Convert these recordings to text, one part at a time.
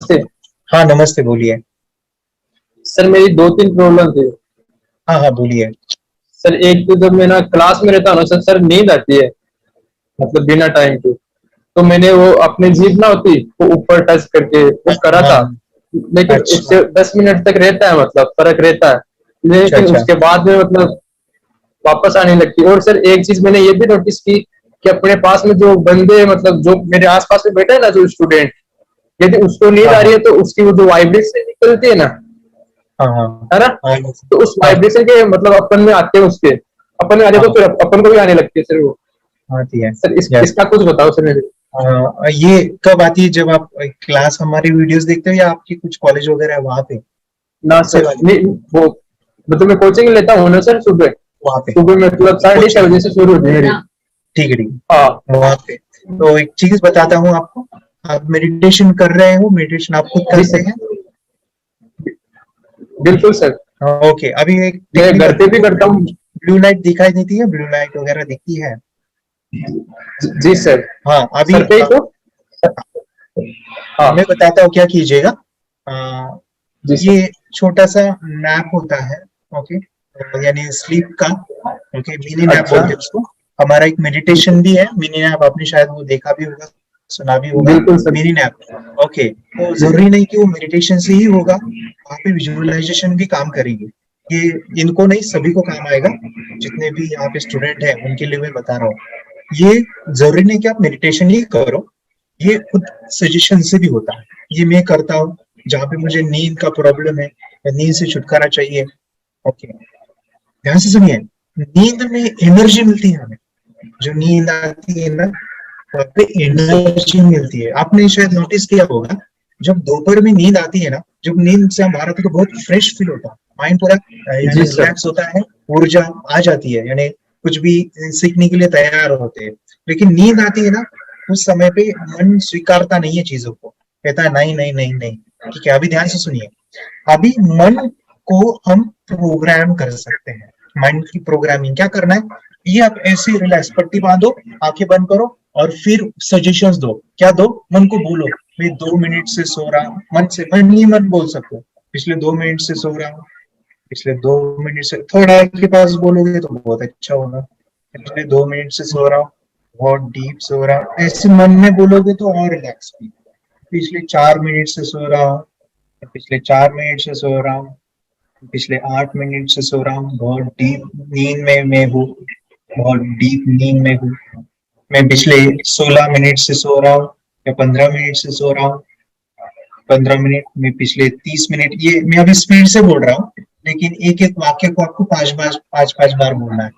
से हाँ नमस्ते, बोलिए। सर मेरी दो तीन प्रॉब्लम थी। हाँ हाँ बोलिए। सर एक तो जब मैं ना क्लास में रहता हूँ ना सर नींद आती है, मतलब बिना टाइम के। तो मैंने वो अपनी जीभ ना होती वो ऊपर टच करके वो करा हाँ था, लेकिन अच्छा उससे 10 मिनट तक रहता है, मतलब फर्क रहता है। अच्छा लेकिन अच्छा। उसके बाद में मतलब वापस आने लगती है। और सर एक चीज मैंने ये भी नोटिस की कि अपने पास में जो बंदे, मतलब जो मेरे आसपास में बैठे है ना, जो स्टूडेंट, यदि उसको नींद हाँ आ रही हाँ है तो उसकी वो जो वाइब्रेशन निकलती है ना, हाँ हाँ है ना, हाँ तो उस हाँ वाइब्रेशन के मतलब अपन में आते हैं, उसके अपन में आते हैं, तो हाँ फिर अपन को भी आने लगती है सर वो। आती है। Sir yes. इसका कुछ बताओ सर मेरे। ये कब आती है, जब आप क्लास हमारी वीडियोस देखते हो या आपकी कुछ कॉलेज वगैरह है वहां पे? ना कौन से सर वाले? नहीं, वो मतलब मैं कोचिंग लेता हूँ ना सर, सुबह वहां पे सुबह मतलब 6:30 बजे से शुरू होती है मेरी। ठीक है ठीक हाँ है, वहां पे। तो एक चीज बताता हूँ आपको। आप मेडिटेशन कर रहे हो, मेडिटेशन आप खुद जी करते सर, हैं? बिल्कुल सर, ओके, अभी एक मैं टेक्निक घर पे भी बताता हूँ। करता हूँ। ब्लू लाइट दिखाई देती है, ब्लू लाइट वगैरह दिखती है? जी सर, हाँ अभी सर पे ही तो। हाँ मैं बताता हूँ क्या कीजिएगा। अ, जी सर। ये छोटा सा नैप होता है। ओके, यानी स्लीप का। ओके, मिनी नैप अच्छा, बोलते हैं उसको। हमारा एक जी मेडिटेशन सर, भी है मिनी नैप, आपने शायद वो देखा भी होगा, सुना भी होगा। बिल्कुल सर। Mini nap. ओके, तो जरूरी नहीं कि वो मेडिटेशन से ही होगा, वहाँ पे विजुअलाइजेशन भी काम करेगी। ये इनको नहीं, सभी को काम आएगा। जितने भी यहाँ पे स्टूडेंट हैं उनके लिए मैं बता रहा हूँ। ये जरूरी नहीं कि आप मेडिटेशन ही करो, ये खुद सजेशन से भी होता है। ये मैं करता हूँ जहाँ पे मुझे नींद का प्रॉब्लम है या नींद से छुटकारा चाहिए। ओके, ध्यान से सुनिए। नींद में एनर्जी मिलती है हमें। जो नींद आती है ना, वहाँ पे जी सर, एनर्जी मिलती है। आपने शायद नोटिस किया होगा, जब दोपहर में नींद आती है ना, जब नींद से हम आ रहे थे तो बहुत फ्रेश फील होता है, माइंड पूरा जी यानी सर, रिलैक्स होता है। ऊर्जा आ जाती है, यानी कुछ भी सीखने के लिए तैयार होते हैं। लेकिन नींद आती है ना, उस समय पे मन स्वीकारता नहीं है चीजों को, कहता है नहीं नहीं नहीं नहीं। ठीक है, अभी ध्यान से सुनिए। अभी मन को हम प्रोग्राम कर सकते हैं। माइंड की प्रोग्रामिंग क्या करना है, ये आप ऐसे रिलैक्स पट्टी बांधो, आंखें बंद करो, और फिर सजेशंस दो। क्या दो? मन को बोलो, मैं 2 मिनट से सो रहा हूँ। मन से, मन ही मन बोल सकते हो, पिछले 2 मिनट से सो रहा हूँ। पिछले 2 मिनट से थोड़ा के पास बोलोगे तो बहुत अच्छा होगा। पिछले 2 मिनट से सो रहा हूँ, बहुत डीप सो रहा हूँ, ऐसे मन में बोलोगे तो और रिलैक्स फील। पिछले 4 मिनट से सो रहा हूँ, पिछले 4 मिनट से सो रहा हूँ, पिछले 8 मिनट से सो रहा हूँ, बहुत डीप नींद में मैं हूँ, बहुत डीप नींद में हूँ। मैं पिछले 16 मिनट से सो रहा हूँ या 15 मिनट से सो रहा हूँ। 15 मिनट में, पिछले 30 मिनट। ये मैं अभी स्पीड से बोल रहा हूँ, लेकिन एक एक वाक्य को आपको पांच पांच बार बोलना है।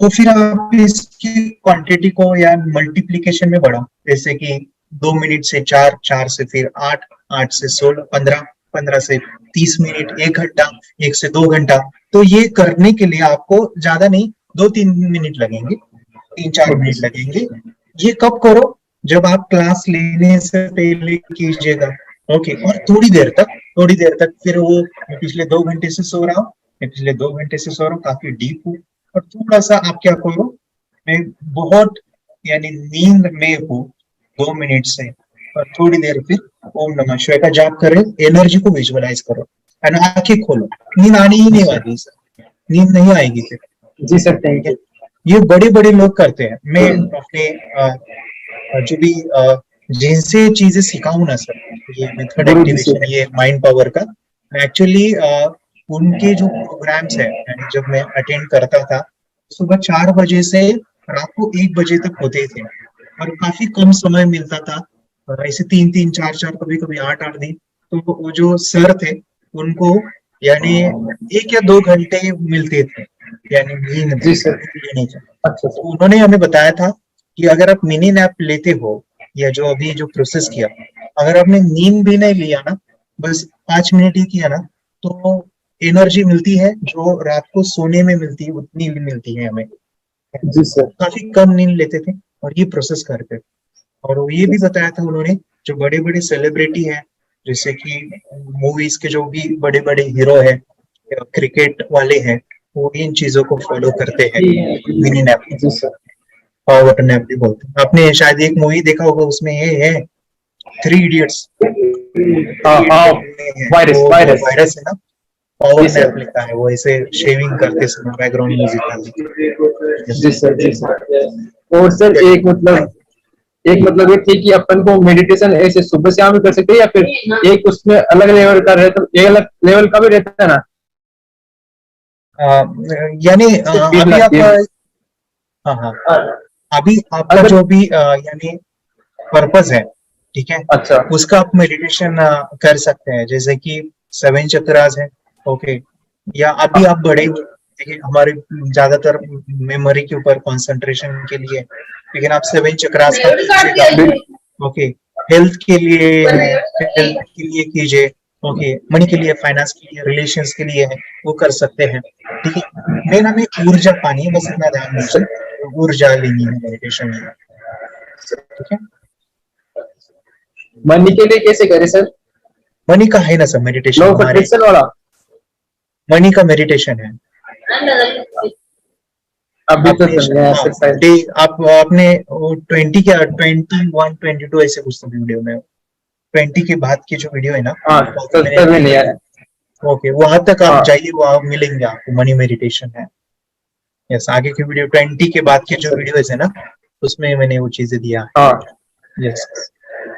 तो फिर आप इसकी क्वांटिटी को या मल्टीप्लीकेशन में बढ़ाओ, जैसे कि 2 मिनट से चार, चार से फिर आठ, आठ से 16, 15, 15 से 30 मिनट, 1 घंटा, 1 से 2 घंटा। तो ये करने के लिए आपको ज्यादा नहीं, 2-3 मिनट लगेंगे, 3-4 मिनट ओके लगेंगे। ये कब करो? जब आप क्लास लेने से पहले कीजिएगा। ओके, और थोड़ी देर तक फिर वो, मैं पिछले 2 घंटे से सो रहा हूँ, मैं पिछले 2 घंटे से सो रहा हूँ, काफी डीप हूँ। और थोड़ा सा आप क्या करो, मैं बहुत यानी नींद में हूँ 2 मिनट से, और थोड़ी देर फिर ओम नमः शिवाय का जाप करें, एनर्जी को विजुअलाइज करो, एंड आंखें खोलो। नींद आनी ही नहीं सर, वाली सर, नींद नहीं आएगी फिर। जी सर, ठीक थैंक है, यू। ये बड़े बड़े लोग करते हैं। मैं अपने जो भी जिनसे चीजें सिखाऊं ना सर, ये मेथड गुरु जी से। एक्टिवेशन, ये माइंड पावर का, एक्चुअली उनके जो प्रोग्राम्स है, यानी जब मैं अटेंड करता था, सुबह 4 बजे से रात को 1 बजे तक होते थे, और काफी कम समय मिलता था। और ऐसे 3-3, 4-4, कभी कभी 8-8 दिन। तो वो जो सर थे, उनको यानी 1 या 2 घंटे मिलते थे, यानी नींद में जी सर। लेने का। अच्छा सर। तो उन्होंने हमें बताया था कि अगर आप मिनी नैप लेते हो, या जो अभी जो प्रोसेस किया, अगर आपने नींद भी नहीं लिया ना, बस 5 मिनट ही किया ना, तो एनर्जी मिलती है जो रात को सोने में मिलती है, उतनी भी मिलती है हमें। जी सर। काफी कम नींद लेते थे और ये प्रोसेस करते थे। और वो ये जी भी सर। बताया था उन्होंने, जो बड़े बड़े सेलिब्रिटी हैं, जैसे कि मूवीज के जो भी बड़े बड़े हीरो हैं, क्रिकेट वाले हैं, वो इन चीजों को फॉलो करते हैं, मिनी नैप, जी सर। पावर नैप भी बोलते हैं। आपने शायद एक मूवी देखा होगा, उसमें ये है, 3 इडियट्स। हाँ हाँ, वायरस वो जो वायरस। वायरस है ना, पावर जी सर। नैप लिखा है, वो ऐसे शेविंग करते समय बैकग्राउंड म्यूजिक डाल देते। जी सर, जी सर। और सर चलिए। एक मतलब ये थी कि अपन को मेडिटेशन ऐसे सुबह शाम भी कर सकते हैं, या फिर एक उसमें अलग लेवल का रहता, एक अलग लेवल का भी रहता है ना, यानी से फील अभी आती आप, है। हाँ हाँ, अभी आपका अगर जो भी यानी पर्पस है, ठीक है, अच्छा। उसका आप मेडिटेशन कर सकते हैं, जैसे कि 7 चक्रास है, ओके, या अभी आप बड़े हो, देखिए हमारे ज्यादातर मेमोरी के ऊपर कंसंट्रेशन के लिए, लेकिन आप 7 चक्रास का कीजिएगा, ओके, हेल्थ के लिए है, हेल्थ के लिए कीजिए, ओके, मनी के लिए, फाइनेंस के लिए, रिलेशंस के लिए है, वो कर सकते हैं, ठीक है। मेन हमें ऊर्जा पानी है, बस इतना ध्यान दीजिए, ऊर्जा लेनी है मेडिटेशन में, ठीक है। मनी के लिए कैसे करे सर? मनी का है ना सर लॉ मेडिटेशन ऑफ हमारे, अट्रैक्शन वाला? मनी का मेडिटेशन है। अभी तो आपने, समझ गया हाँ, सर शायद। डे, आप आपने 20 क्या 21 22 ऐसे कुछ तो वीडियो में, 20 के बाद की जो वीडियो है ना, हाँ, वो तो मैंने तभी लिंक नहीं कर आया। दिया, ओके, वहां तक आप हाँ जाइए, वो आप मिलेंगे, आपको मनी मेडिटेशन है। यस, आगे की वीडियो 20 के बाद की जो वीडियोस है ना, उसमें मैंने वो चीजें दिया हाँ। है। यस, अच्छा।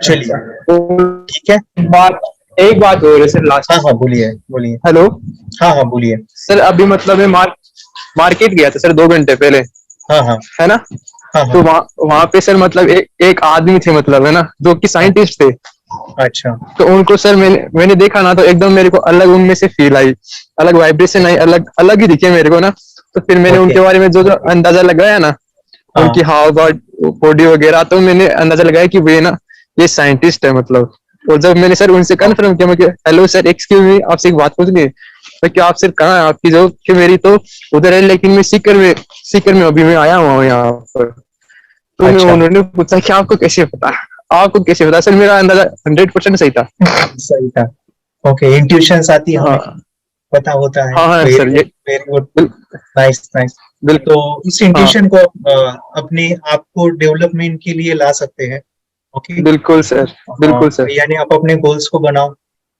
चलिए, तो ठीक है। बात एक बात हो रही है सर हाँ लास्ट। हाँ, बोलिए बोलिए। हेलो। हाँ हाँ, बोलिए। सर अभी मतलब मैं मार्केट गया था सर 2 घंटे पहले, हाँ हाँ है ना। हाँ तो हाँ वहाँ वहाँ पे सर मतलब एक आदमी थे, मतलब है ना, जो कि हाँ, साइंटिस्ट थे। अच्छा तो उनको सर मैंने देखा ना, तो एकदम मेरे को अलग उनमें से फील आई, अलग वाइब्रेशन आई, अलग अलग ही दिखे मेरे को ना। तो फिर मैंने ओके, उनके बारे में जो जो अंदाजा लगाया ना, हाँ उनकी हाव भाव बॉडी वगैरह, तो मैंने अंदाजा लगाया कि वे ना, ये साइंटिस्ट है मतलब। और जब मैंने सर उनसे कन्फर्म किया, मैं हेलो सर, एक्सक्यूज मी, आपसे एक बात पूछनी है। तो क्या आप सर कहाँ है आपकी जो, कि मेरी तो उधर है, लेकिन मैं सीकर में अभी मैं आया हुआ हूँ यहाँ पर। तो मैं, अच्छा, उन्होंने पूछा कि आपको कैसे पता, आपको कैसे पता? सर मेरा अंदाजा 100% सही था। सही था, ओके, इंट्यूशंस आती है हमें, हाँ पता होता है, हाँ हाँ वेरी सर, गुड, ये very good, bill, nice nice. Bill, तो इस हाँ इंट्यूशन को अपने आप को डेवलपमेंट के लिए ला सकते हैं, ओके। बिल्कुल सर, बिल्कुल सर। यानी आप अपने गोल्स को बनाओ,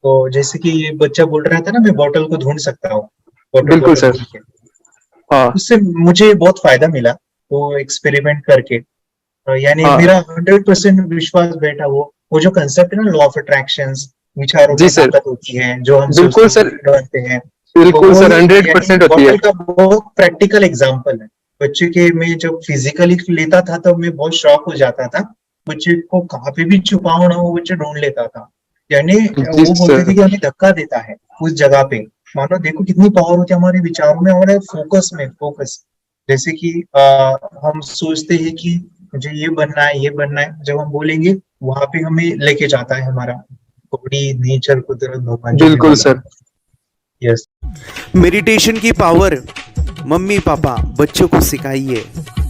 तो जैसे कि ये बच्चा बोल रहा था ना, मैं बॉटल को ढूंढ सकता हूँ, बॉटल बिल्कुल बॉटल सर। ढूंढ के, हाँ उससे मुझे बहुत फायदा मिला, वो एक्सपेरिमेंट करके। यानी हाँ। मेरा 100% विश्वास बैठा, वो जो कंसेप्ट है ना, लॉ ऑफ अट्रैक्शंस, विचारों जी में सर, ताकत होती है, जो हम बिल्कुल सोचते हैं सर, वही बनते हैं, तो बिल्कुल वो सर, ही, हंड्रेड यानी परसेंट होती है। बॉटल का बहुत प्रैक्टिकल एग्जाम्पल है। बच्चे के, मैं जब फिजिकली लेता था तो मैं बहुत शॉक हो जाता था, बच्चे को कहाँ पे भी छुपाओ ना, वो बच्चे ढूंढ लेता था। यानी जी वो बोलते थे सर, कि हमें धक्का देता है उस जगह पे, मानो देखो कितनी पावर होती है हमारे विचारों में, हमारे फोकस में, फोकस, जैसे कि हम सोचते हैं कि मुझे ये बनना है, ये बनना है, जब हम बोलेंगे वहां पे हमें लेके जाता है हमारा बॉडी, नेचर, कुदरत, भगवान जो भी बिल्कुल बोला। सर। यस, मेडिटेशन की पावर मम्मी पापा बच्चों को सिखाइए।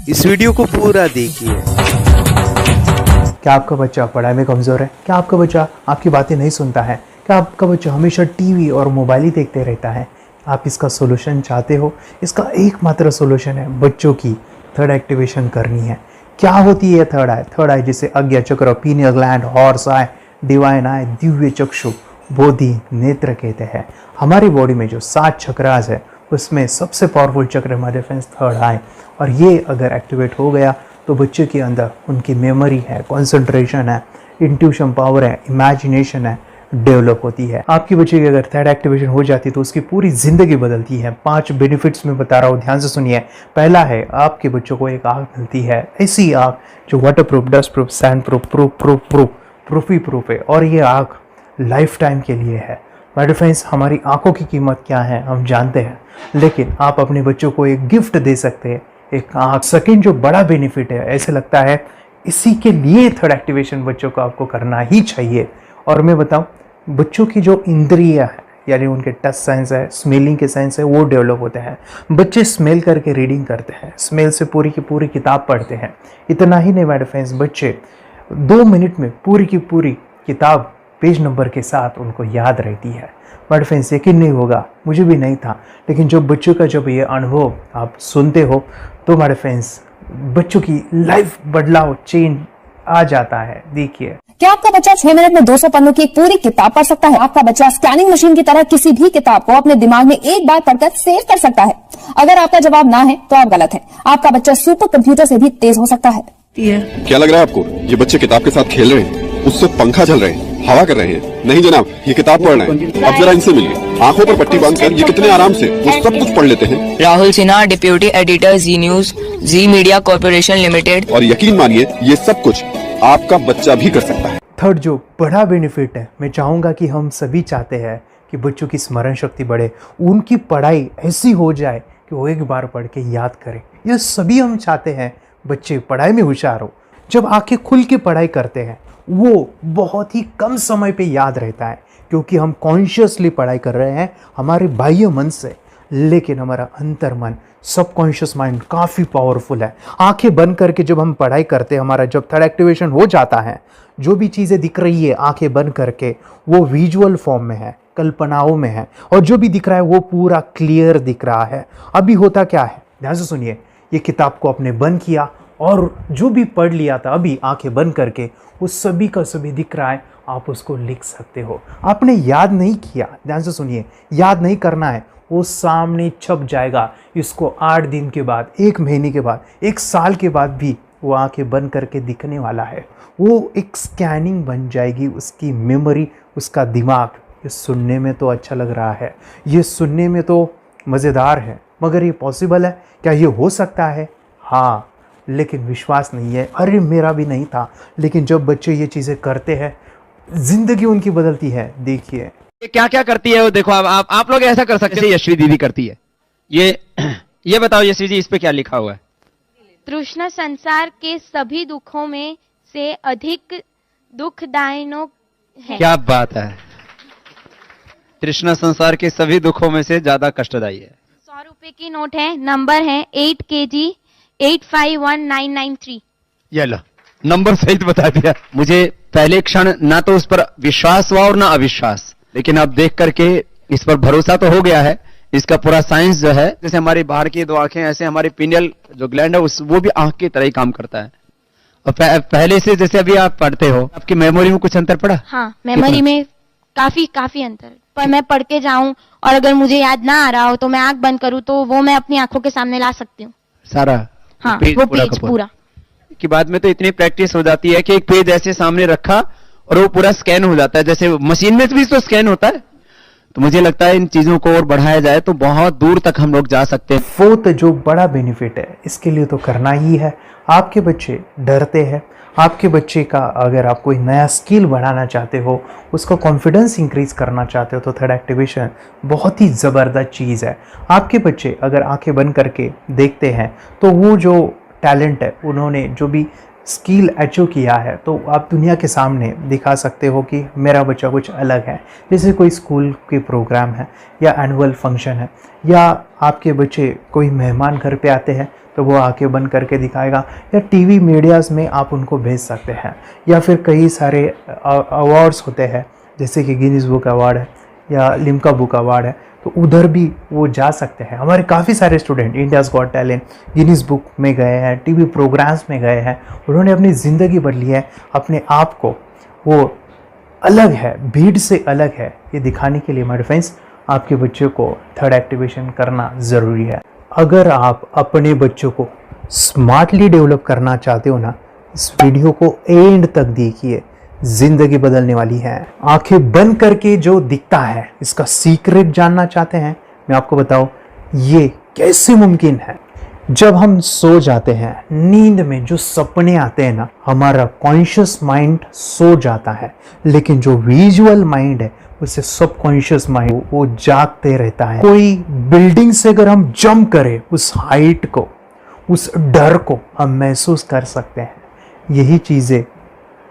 इस वीडियो को पूरा देखिए। क्या आपका बच्चा पढ़ाई में कमज़ोर है? क्या आपका बच्चा आपकी बातें नहीं सुनता है? क्या आपका बच्चा हमेशा टीवी और मोबाइल ही देखते रहता है? आप इसका सोल्यूशन चाहते हो? इसका एकमात्र सोल्यूशन है बच्चों की थर्ड एक्टिवेशन करनी है। क्या होती है थर्ड आई? थर्ड आई जिसे आज्ञा चक्र, pineal gland, horse eye, divine eye, दिव्य चक्षु, बोधि नेत्र कहते हैं। हमारी बॉडी में जो 7 चक्रास है, उसमें सबसे पावरफुल चक्र हमारे फ्रेंड्स थर्ड आई, और ये अगर एक्टिवेट हो गया तो बच्चे के अंदर उनकी मेमोरी है, कंसंट्रेशन है, इंट्यूशन पावर है, इमेजिनेशन है, डेवलप होती है। आपकी बच्चे की अगर थर्ड एक्टिवेशन हो जाती है तो उसकी पूरी ज़िंदगी बदलती है। 5 बेनिफिट्स में बता रहा हूँ, ध्यान से सुनिए। पहला है, आपके बच्चों को एक आँख मिलती है, ऐसी आँख जो water proof, dust proof, sand proof, proof ही प्रूफ है, और ये आँख लाइफ टाइम के लिए है। माय डियर फ्रेंड्स, हमारी आंखों की कीमत क्या है हम जानते हैं, लेकिन आप अपने बच्चों को एक गिफ्ट दे सकते हैं, एक आँख। सेकेंड जो बड़ा बेनिफिट है, ऐसे लगता है इसी के लिए थर्ड एक्टिवेशन बच्चों को आपको करना ही चाहिए। और मैं बताऊं, बच्चों की जो इंद्रियां है, यानी उनके टच सेंस है, स्मेलिंग के सेंस है, वो डेवलप होते हैं। बच्चे स्मेल करके रीडिंग करते हैं, स्मेल से पूरी की पूरी किताब पढ़ते हैं। इतना ही नहीं माय डियर फ्रेंड्स, बच्चे 2 मिनट में पूरी की पूरी किताब पेज नंबर के साथ उनको याद रहती है। बट फ्रेंड्स, यकीन नहीं होगा, मुझे भी नहीं था, लेकिन जब बच्चों का जब ये अनुभव आप सुनते हो तो हमारे फ्रेंड्स, बच्चों की लाइफ बदलाव, चेंज आ जाता है। देखिए, क्या आपका बच्चा 6 मिनट में 200 पन्नों की एक पूरी किताब पढ़ सकता है? आपका बच्चा स्कैनिंग मशीन की तरह किसी भी किताब को अपने दिमाग में एक बार पढ़कर सेव कर सकता है? अगर आपका जवाब ना है तो आप गलत है। आपका बच्चा सुपर कंप्यूटर से भी तेज हो सकता है। क्या लग रहा है आपको ये बच्चे किताब के साथ खेल रहे हैं, उससे पंखा चल रहे हैं, हवा कर रहे हैं? नहीं जनाब, ये किताब पढ़ रहे हैं। अब जरा इनसे मिलिए, आंखों पर पट्टी बांधकर ये कितने आराम से वो सब कुछ पढ़ लेते हैं। राहुल सिन्हा, डिप्यूटी एडिटर, जी न्यूज, जी मीडिया कॉर्पोरेशन लिमिटेड। और यकीन मानिए ये सब कुछ आपका बच्चा भी कर सकता है। थर्ड जो बड़ा बेनिफिट है, मैं चाहूँगा कि हम सभी चाहते हैं कि बच्चों की स्मरण शक्ति बढ़े, उनकी पढ़ाई ऐसी हो जाए कि वो एक बार पढ़ के याद करें। ये सभी हम चाहते हैं बच्चे पढ़ाई में होशियार हो। जब आंखें खुल के पढ़ाई करते हैं वो बहुत ही कम समय पे याद रहता है, क्योंकि हम कॉन्शियसली पढ़ाई कर रहे हैं हमारे बाह्य मन से, लेकिन हमारा अंतर मन, सबकॉन्शियस माइंड काफ़ी पावरफुल है। आंखें बंद करके जब हम पढ़ाई करते हैं, हमारा जब थर्ड एक्टिवेशन हो जाता है, जो भी चीज़ें दिख रही है आंखें बंद करके वो विजुअल फॉर्म में है, कल्पनाओं में है, और जो भी दिख रहा है वो पूरा क्लियर दिख रहा है। अभी होता क्या है, ध्यान से सुनिए, ये किताब को आपने बंद किया और जो भी पढ़ लिया था अभी आंखें बंद करके वो सभी का सभी दिख रहा है, आप उसको लिख सकते हो। आपने याद नहीं किया, ध्यान से सुनिए, याद नहीं करना है, वो सामने छप जाएगा। इसको 8 दिन के बाद, 1 महीने के बाद, 1 साल के बाद भी वो आंखें बंद करके दिखने वाला है। वो एक स्कैनिंग बन जाएगी, उसकी मेमोरी, उसका दिमाग। ये सुनने में तो अच्छा लग रहा है, ये सुनने में तो मज़ेदार है, मगर ये पॉसिबल है क्या? ये हो सकता है, हाँ, लेकिन विश्वास नहीं है। अरे मेरा भी नहीं था, लेकिन जब बच्चे ये चीज़ें करते हैं जिंदगी उनकी बदलती है। देखिए ये क्या क्या करती है वो देखो। आप लोग ऐसा कर सकते हैं, यशवी दीदी करती है। ये बताओ यशवी जी, इस पे क्या लिखा हुआ है? तृष्णा संसार के सभी दुखों में से अधिक दुखदायक है। क्या बात है, तृष्णा संसार के सभी दुखों में से ज्यादा कष्टदायी है। 100 रुपए की नोट है, नंबर है 8 kg 851993। ये लो, नंबर सहित बता दिया। मुझे पहले क्षण ना तो उस पर विश्वास हुआ और ना अविश्वास, लेकिन अब देख करके इस पर भरोसा तो हो गया है। इसका पूरा साइंस जो है, जैसे हमारी बाहर की 2 आंखें, ऐसे हमारी पिनियल जो ग्लैंड है वो भी आंख की तरह ही काम करता है। और पहले से जैसे अभी आप पढ़ते हो, आपकी मेमोरी में कुछ अंतर पड़ा? हाँ, मेमोरी में काफी अंतर। पर मैं पढ़ के जाऊं और अगर मुझे याद ना आ रहा हो तो मैं आंख बंद करूं तो वो मैं अपनी आंखों के सामने ला सकती हूँ सारा। हाँ, पेज वो पूरा पेज पूरा की बाद में तो इतनी प्रैक्टिस हो जाती है कि एक पेज ऐसे सामने रखा और वो पूरा स्कैन हो जाता है, जैसे मशीन में भी तो स्कैन होता है। तो मुझे लगता है इन चीजों को और बढ़ाया जाए तो बहुत दूर तक हम लोग जा सकते हैं। फोर्थ जो बड़ा बेनिफिट है, इसके लिए तो करना ही है। आपके बच्चे डरते हैं, आपके बच्चे का अगर आप कोई नया स्किल बढ़ाना चाहते हो, उसका कॉन्फिडेंस इंक्रीज करना चाहते हो, तो थर्ड एक्टिवेशन बहुत ही ज़बरदस्त चीज़ है। आपके बच्चे अगर आंखें बंद करके देखते हैं तो वो जो टैलेंट है, उन्होंने जो भी स्किल अचीव किया है, तो आप दुनिया के सामने दिखा सकते हो कि मेरा बच्चा कुछ अलग है। जैसे कोई स्कूल के प्रोग्राम है या एनुअल फंक्शन है, या आपके बच्चे कोई मेहमान घर पे आते हैं तो वो आंखें बंद करके दिखाएगा, या टीवी मीडियाज़ में आप उनको भेज सकते हैं, या फिर कई सारे अवार्ड्स होते हैं जैसे कि गिनीज बुक अवार्ड है या लिम्का बुक अवार्ड है, तो उधर भी वो जा सकते हैं। हमारे काफ़ी सारे student India's got talent, Guinness book में गए हैं, टीवी प्रोग्राम्स में गए हैं, उन्होंने अपनी ज़िंदगी बदली है, अपने आप को वो अलग है, भीड़ से अलग है, ये दिखाने के लिए मेरे फ्रेंड्स आपके बच्चों को थर्ड एक्टिवेशन करना ज़रूरी है। अगर आप अपने बच्चों को स्मार्टली डेवलप करना चाहते हो ना, इस वीडियो को एंड तक देखिए, जिंदगी बदलने वाली है। आंखें बंद करके जो दिखता है, इसका सीक्रेट जानना चाहते हैं, मैं आपको बताऊं ये कैसे मुमकिन है। जब हम सो जाते हैं, नींद में जो सपने आते हैं ना, हमारा कॉन्शियस माइंड सो जाता है, लेकिन जो विजुअल माइंड है उसे सबकॉन्शियस माइंड वो जागते रहता है। कोई बिल्डिंग से अगर हम जंप करें, उस हाइट को, उस डर को हम महसूस कर सकते हैं। यही चीज़ें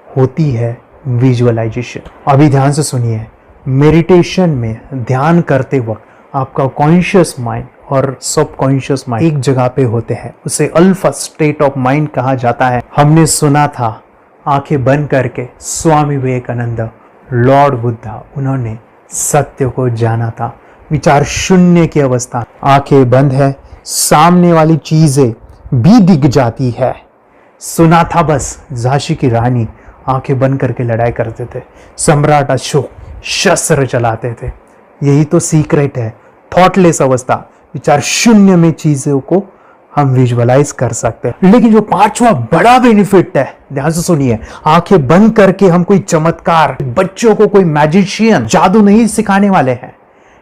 होती है विजुअलाइजेशन। अभी ध्यान से सुनिए, मेडिटेशन में ध्यान करते वक्त आपका कॉन्शियस माइंड और सबकॉन्शियस माइंड एक जगह पे होते हैं, उसे अल्फा स्टेट ऑफ माइंड कहा जाता है। हमने सुना था आंखें बंद करके स्वामी विवेकानंद, लॉर्ड बुद्धा, उन्होंने सत्य को जाना था। विचार शून्य की अवस्था, आंखें बंद है, सामने वाली चीजें भी दिख जाती है। सुना था बस झांसी की रानी आंखें बंद करके लड़ाई करते थे, सम्राट अशोक शस्त्र चलाते थे। यही तो सीक्रेट है, थॉटलेस अवस्था, विचार शून्य में चीजों को हम विजुअलाइज कर सकते हैं। लेकिन जो पांचवा बड़ा बेनिफिट है, ध्यान से सुनिए, आंखें बंद करके हम कोई चमत्कार, बच्चों को कोई मैजिशियन जादू नहीं सिखाने वाले हैं।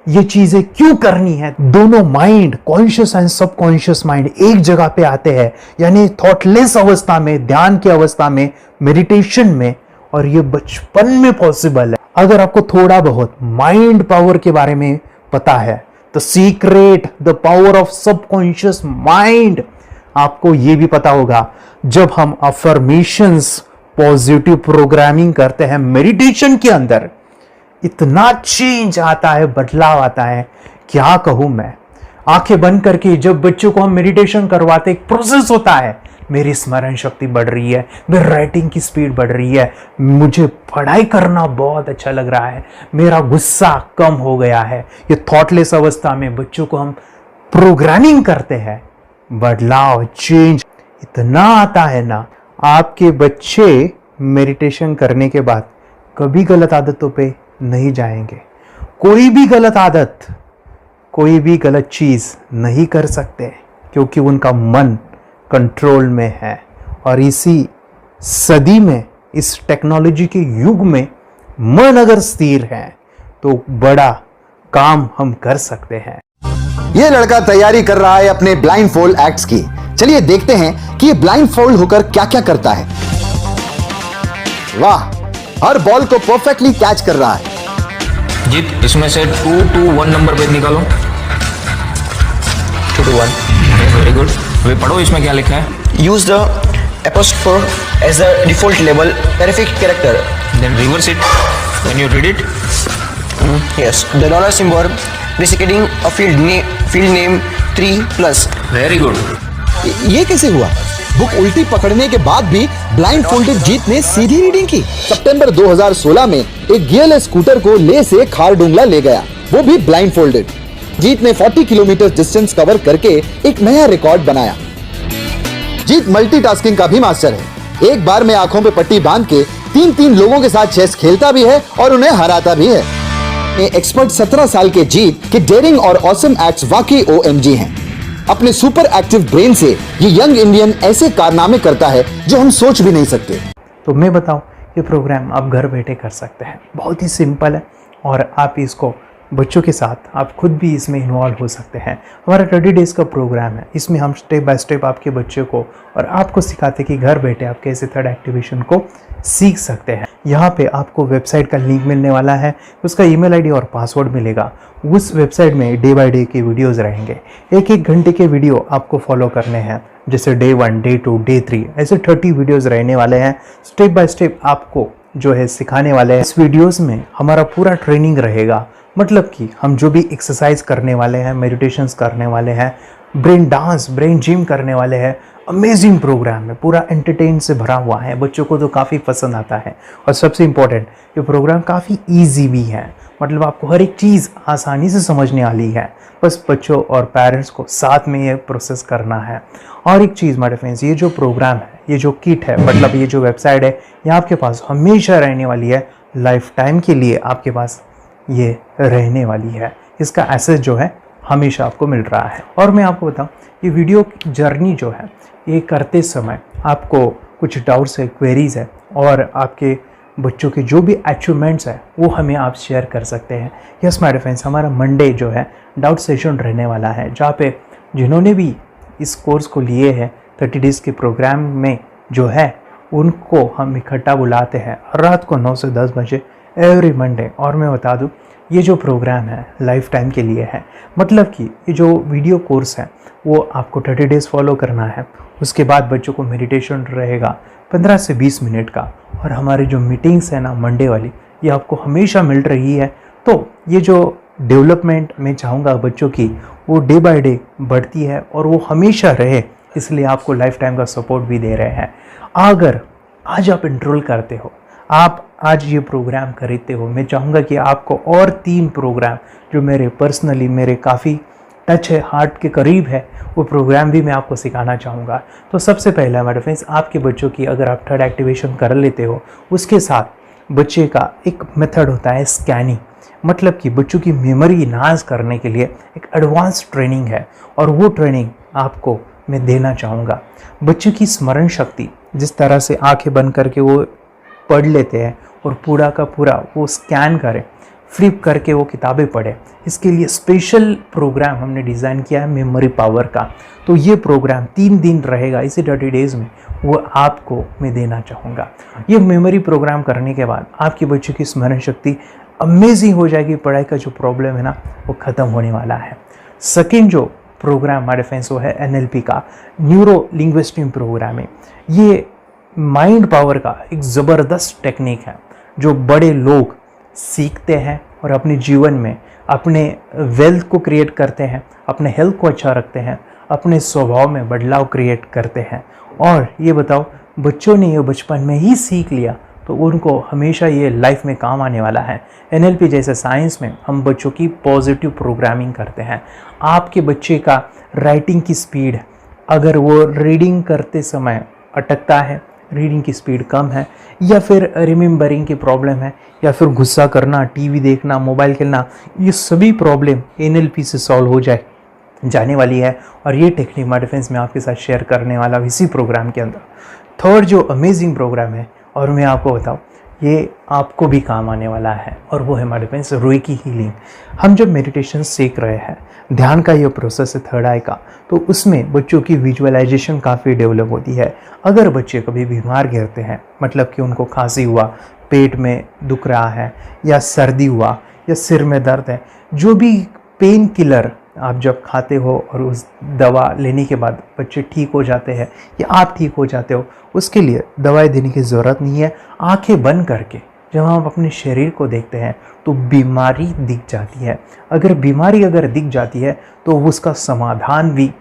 ये चीजें क्यों करनी है? दोनों mind, conscious and subconscious mind एक जगह पे आते हैं, यानी थॉटलेस अवस्था में, ध्यान की अवस्था में, मेडिटेशन में, और ये बचपन में पॉसिबल है। अगर आपको थोड़ा बहुत माइंड पावर के बारे में पता है, the secret, the power of subconscious mind, आपको ये भी पता होगा जब हम अफर्मेशंस, पॉजिटिव प्रोग्रामिंग करते हैं मेडिटेशन के अंदर, इतना चेंज आता है, बदलाव आता है, क्या कहूं मैं। आंखें बंद करके जब बच्चों को हम मेडिटेशन करवाते, एक प्रोसेस होता है, मेरी स्मरण शक्ति बढ़ रही है, मेरी राइटिंग की स्पीड बढ़ रही है, मुझे पढ़ाई करना बहुत अच्छा लग रहा है, मेरा गुस्सा कम हो गया है। ये थॉटलेस अवस्था में बच्चों को हम प्रोग्रामिंग करते हैं, बदलाव, चेंज इतना आता है ना। आपके बच्चे मेडिटेशन करने के बाद कभी गलत आदतों पे नहीं जाएंगे, कोई भी गलत आदत, कोई भी गलत चीज नहीं कर सकते, क्योंकि उनका मन कंट्रोल में है। और इसी सदी में, इस टेक्नोलॉजी के युग में, मन अगर स्थिर है तो बड़ा काम हम कर सकते हैं। ये लड़का तैयारी कर रहा है अपने ब्लाइंड फोल्ड एक्ट्स की। चलिए देखते हैं कि ये ब्लाइंड फोल्ड होकर क्या क्या करता है। वाह, हर बॉल को परफेक्टली कैच कर रहा है। जीत, इसमें से 2 to 1 नंबर भेद निकालो। 2 to 1, वेरी गुड। वे पढ़ो, इसमें क्या लिखा है? Use the apostrophe as a default label terrific character. Then reverse it when you read it. Yes, the dollar symbol designating a field name 3+. Very good. ये कैसे हुआ? बुक उल्टी पकड़ने के बाद भी ब्लाइंड फोल्डेड जीत ने सीधी रीडिंग की। सितंबर 2016 में एक गियरलेस स्कूटर को ले से खारडुंगला ले गया, वो भी ब्लाइंड फोल्डेड। जीत ने 40 किलोमीटर डिस्टेंस कवर करके एक नया रिकॉर्ड बनाया। जीत मल्टीटास्किंग का भी मास्टर है। एक बार में आंखों पे पट्टी बांध के 3-3 लोगों के साथ चेस खेलता भी है और उन्हें हराता भी है। एक्सपर्ट 17 साल के जीत के डेयरिंग और ऑसम एक्ट्स वाकई OMG हैं। अपने सुपर एक्टिव ब्रेन से ये यंग इंडियन ऐसे कारनामे करता है जो हम सोच भी नहीं सकते। तो मैं बताऊं, ये प्रोग्राम आप घर बैठे कर सकते हैं, बहुत ही सिंपल है, और आप इसको बच्चों के साथ आप खुद भी इसमें इन्वॉल्व हो सकते हैं। हमारा 30 डेज का प्रोग्राम है, इसमें हम स्टेप बाय स्टेप आपके बच्चे को और आपको सिखाते कि घर बैठे आप कैसे थर्ड एक्टिवेशन को सीख सकते हैं। यहाँ पे आपको वेबसाइट का लिंक मिलने वाला है, उसका ईमेल आईडी और पासवर्ड मिलेगा। उस वेबसाइट में डे बाय डे के वीडियोस रहेंगे, 1-1 घंटे के वीडियो आपको फॉलो करने हैं, जैसे डे 1, डे 2, डे 3, ऐसे 30 वीडियोस रहने वाले हैं। स्टेप बाय स्टेप आपको जो है सिखाने वाले हैं। इस वीडियोस में हमारा पूरा ट्रेनिंग रहेगा, मतलब कि हम जो भी एक्सरसाइज करने वाले हैं, मेडिटेशंस करने वाले हैं, ब्रेन डांस, ब्रेन जिम करने वाले हैं। अमेजिंग प्रोग्राम है, पूरा एंटरटेन से भरा हुआ है, बच्चों को तो काफ़ी पसंद आता है। और सबसे इम्पोर्टेंट, ये प्रोग्राम काफ़ी ईजी भी है, मतलब आपको हर एक चीज़ आसानी से समझने वाली है। बस बच्चों और पेरेंट्स को साथ में ये प्रोसेस करना है। और एक चीज़ माय फ्रेंड्स, ये जो प्रोग्राम है, ये जो किट है, मतलब ये जो वेबसाइट है, ये आपके पास हमेशा रहने वाली है, लाइफ टाइम के लिए आपके पास ये रहने वाली है। इसका एक्सेस जो है हमेशा आपको मिल रहा है। और मैं आपको बताऊं, ये वीडियो जर्नी जो है, ये करते समय आपको कुछ डाउट्स है, क्वेरीज है, और आपके बच्चों के जो भी अचीवमेंट्स है वो हमें आप शेयर कर सकते हैं। यस माय फ्रेंड्स, हमारा मंडे जो है डाउट सेशन रहने वाला है, जहाँ पे जिन्होंने भी इस कोर्स को लिए हैं 30 डेज़ के प्रोग्राम में जो है, उनको हम इकट्ठा बुलाते हैं रात को 9 से 10 बजे एवरी मंडे। और मैं बता दूं, ये जो प्रोग्राम है लाइफ टाइम के लिए है, मतलब कि ये जो वीडियो कोर्स है वो आपको 30 डेज़ फॉलो करना है। उसके बाद बच्चों को मेडिटेशन रहेगा 15 से 20 मिनट का, और हमारी जो मीटिंग्स है ना मंडे वाली, ये आपको हमेशा मिल रही है। तो ये जो डेवलपमेंट मैं चाहूँगा बच्चों की, वो डे बाय डे बढ़ती है और वो हमेशा रहे, इसलिए आपको लाइफ टाइम का सपोर्ट भी दे रहे हैं। अगर आज आप एनरोल करते हो, आप आज ये प्रोग्राम खरीदते हो, मैं चाहूँगा कि आपको और 3 प्रोग्राम जो मेरे पर्सनली मेरे काफ़ी टच है, हार्ट के करीब है, वो प्रोग्राम भी मैं आपको सिखाना चाहूँगा। तो सबसे पहला हमारे फ्रेंड्स, आपके बच्चों की अगर आप थर्ड एक्टिवेशन कर लेते हो, उसके साथ बच्चे का एक मेथड होता है स्कैनिंग, मतलब कि बच्चों की मेमोरी इन्हांस करने के लिए एक एडवांस ट्रेनिंग है, और वो ट्रेनिंग आपको मैं देना चाहूँगा। बच्चों की स्मरण शक्ति, जिस तरह से आंखें बंद करके वो पढ़ लेते हैं और पूरा का पूरा वो स्कैन करें, फ्लिप करके वो किताबें पढ़े, इसके लिए स्पेशल प्रोग्राम हमने डिज़ाइन किया है मेमोरी पावर का। तो ये प्रोग्राम 3 दिन रहेगा, इसी 30 डेज़ में वो आपको मैं देना चाहूँगा। ये मेमोरी प्रोग्राम करने के बाद आपके बच्चों की स्मरण शक्ति अमेजिंग हो जाएगी, पढ़ाई का जो प्रॉब्लम है ना वो ख़त्म होने वाला है। सेकेंड जो प्रोग्राम हमारे फ्रेंड्स वो है NLP का, न्यूरो लिंग्विस्टिक प्रोग्राम है। ये माइंड पावर का एक ज़बरदस्त टेक्निक है जो बड़े लोग सीखते हैं और अपने जीवन में अपने वेल्थ को क्रिएट करते हैं, अपने हेल्थ को अच्छा रखते हैं, अपने स्वभाव में बदलाव क्रिएट करते हैं। और ये बताओ, बच्चों ने ये बचपन में ही सीख लिया तो उनको हमेशा ये लाइफ में काम आने वाला है। NLP जैसे साइंस में हम बच्चों की पॉजिटिव प्रोग्रामिंग करते हैं। आपके बच्चे का राइटिंग की स्पीड, अगर वो रीडिंग करते समय अटकता है, रीडिंग की स्पीड कम है, या फिर रिमेंबरिंग की प्रॉब्लम है, या फिर गुस्सा करना, टीवी देखना, मोबाइल खेलना, ये सभी प्रॉब्लम NLP से सॉल्व हो जाने वाली है। और ये टेक्निक हमारे फ्रेंड्स मैं आपके साथ शेयर करने वाला हूँ इसी प्रोग्राम के अंदर। थर्ड जो अमेजिंग प्रोग्राम है, और मैं आपको बताऊँ ये आपको भी काम आने वाला है, और वो है हमारे फ्रेंड्स रेकी हीलिंग। हम जब मेडिटेशन सीख रहे हैं, ध्यान का ये प्रोसेस है थर्ड आई का, तो उसमें बच्चों की विजुअलाइजेशन काफ़ी डेवलप होती है। अगर बच्चे कभी बीमार गिरते हैं, मतलब कि उनको खांसी हुआ, पेट में दुख रहा है, या सर्दी हुआ, या सिर में दर्द है, जो भी पेन किलर आप जब खाते हो और उस दवा लेने के बाद बच्चे ठीक हो जाते हैं या आप ठीक हो जाते हो, उसके लिए दवाई देने की ज़रूरत नहीं है। आंखें बंद करके जब हम अपने शरीर को देखते हैं तो बीमारी दिख जाती है। अगर बीमारी दिख जाती है तो उसका समाधान भी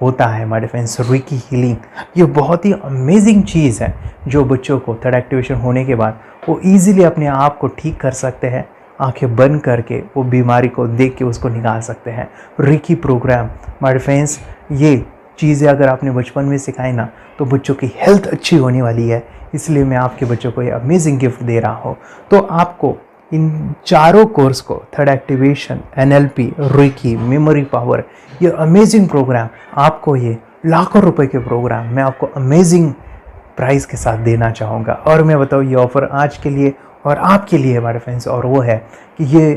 होता है हमारे फ्रेंड्स। रेकी हीलिंग ये बहुत ही अमेजिंग चीज़ है जो बच्चों को थर्ड एक्टिवेशन होने के बाद वो ईजिली अपने आप को ठीक कर सकते हैं। आंखें बंद करके वो बीमारी को देख के उसको निकाल सकते हैं। रेकी प्रोग्राम हमारे फ्रेंड्स, ये चीज़ें अगर आपने बचपन में सिखाई ना तो बच्चों की हेल्थ अच्छी होने वाली है। इसलिए मैं आपके बच्चों को ये अमेजिंग गिफ्ट दे रहा हूँ। तो आपको इन चारों कोर्स को, third activation, NLP, reiki, memory power, ये अमेजिंग प्रोग्राम, आपको ये लाखों रुपए के प्रोग्राम मैं आपको अमेजिंग प्राइस के साथ देना चाहूँगा। और मैं बताऊँ ये ऑफ़र आज के लिए और आपके लिए हमारे फ्रेंड्स, और वो है कि ये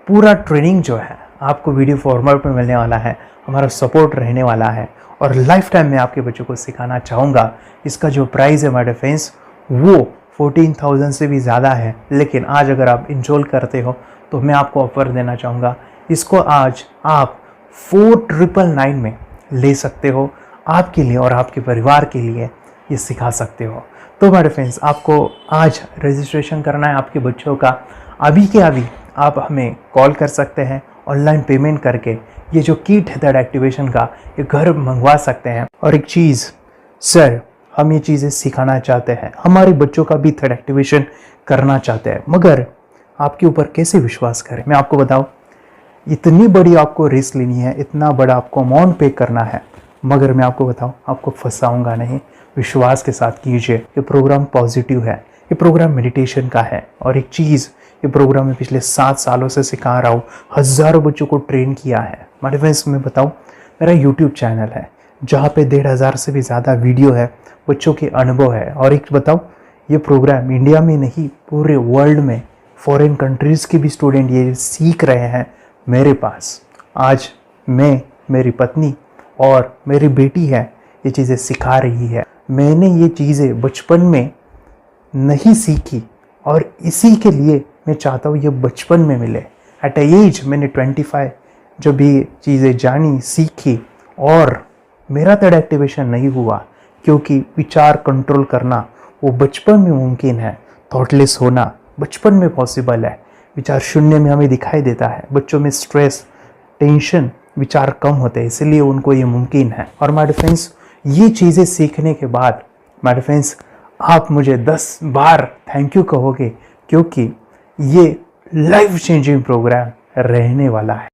पूरा ट्रेनिंग जो है आपको वीडियो फॉर्मेट में मिलने वाला है, हमारा सपोर्ट रहने वाला है और लाइफ टाइम में आपके बच्चों को सिखाना चाहूँगा। इसका जो प्राइस है हमारे फ्रेंड्स वो 14,000 से भी ज़्यादा है, लेकिन आज अगर आप इंस्टॉल करते हो तो मैं आपको ऑफ़र देना चाहूँगा। इसको आज आप 4,999 में ले सकते हो। आपके लिए और आपके परिवार के लिए ये सिखा सकते हो। तो हमारे फ्रेंड्स, आपको आज रजिस्ट्रेशन करना है आपके बच्चों का। अभी के अभी आप हमें कॉल कर सकते हैं, ऑनलाइन पेमेंट करके ये जो किट है थर्ड एक्टिवेशन का, ये घर मंगवा सकते हैं। और एक चीज़ सर, हम ये चीज़ें सिखाना चाहते हैं, हमारे बच्चों का भी थर्ड एक्टिवेशन करना चाहते हैं, मगर आपके ऊपर कैसे विश्वास करें? मैं आपको बताऊं, इतनी बड़ी आपको रिस्क लेनी है, इतना बड़ा आपको अमाउंट पे करना है, मगर मैं आपको बताऊं आपको फंसाऊंगा नहीं। विश्वास के साथ कीजिए। ये प्रोग्राम पॉजिटिव है, ये प्रोग्राम मेडिटेशन का है। और एक चीज़, ये प्रोग्राम मैं पिछले 7 सालों से सिखा रहा हूँ, हज़ारों बच्चों को ट्रेन किया है। हमारे फ्रेंड्स, मैं बताऊँ, मेरा यूट्यूब चैनल है जहाँ पे 1,500 से भी ज़्यादा वीडियो है, बच्चों के अनुभव है। और एक बताऊँ, ये प्रोग्राम इंडिया में नहीं पूरे वर्ल्ड में, फॉरेन कंट्रीज़ के भी स्टूडेंट ये सीख रहे हैं मेरे पास। आज मैं, मेरी पत्नी और मेरी बेटी है ये चीज़ें सिखा रही है। मैंने ये चीज़ें बचपन में नहीं सीखी और इसी के लिए मैं चाहता हूँ ये बचपन में मिले। एट एज मैंने 25 जब ये चीज़ें जानी, सीखी, और मेरा थर्ड एक्टिवेशन नहीं हुआ क्योंकि विचार कंट्रोल करना वो बचपन में मुमकिन है। थॉटलेस होना बचपन में पॉसिबल है। विचार शून्य में हमें दिखाई देता है। बच्चों में स्ट्रेस, टेंशन, विचार कम होते हैं, इसलिए उनको ये मुमकिन है। और हमारे फ्रेंड्स, ये चीज़ें सीखने के बाद हमारे फ्रेंड्स, आप मुझे 10 बार थैंक यू कहोगे, क्योंकि ये लाइफ चेंजिंग प्रोग्राम रहने वाला है।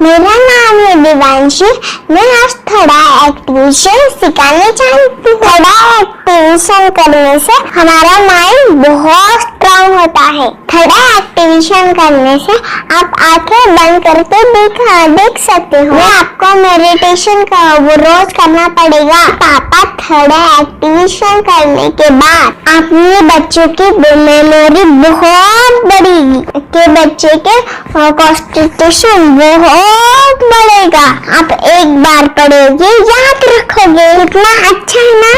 मेरा नाम है दिवांशी। मैं आज थोड़ा एक्टिविशन सिखाने चाहती हूँ। थोड़ा एक्टिविशन करने से हमारा माइंड बहुत स्ट्रांग होता है। थोड़ा एक्टिविशन करने से आप आंखें बंद करके देख सकते हो। मैं आपको मेडिटेशन का वो रोज करना पड़ेगा। पापा थोड़ा एक्टिविशन करने के बाद अपने बच्चों की मेमोरी बहुत बढ़ेगी के बच्चे के कॉन्सेंट्रेशन बहुत बढ़ेगा। आप एक बार पढ़ोगे याद रखोगे। इतना अच्छा है ना।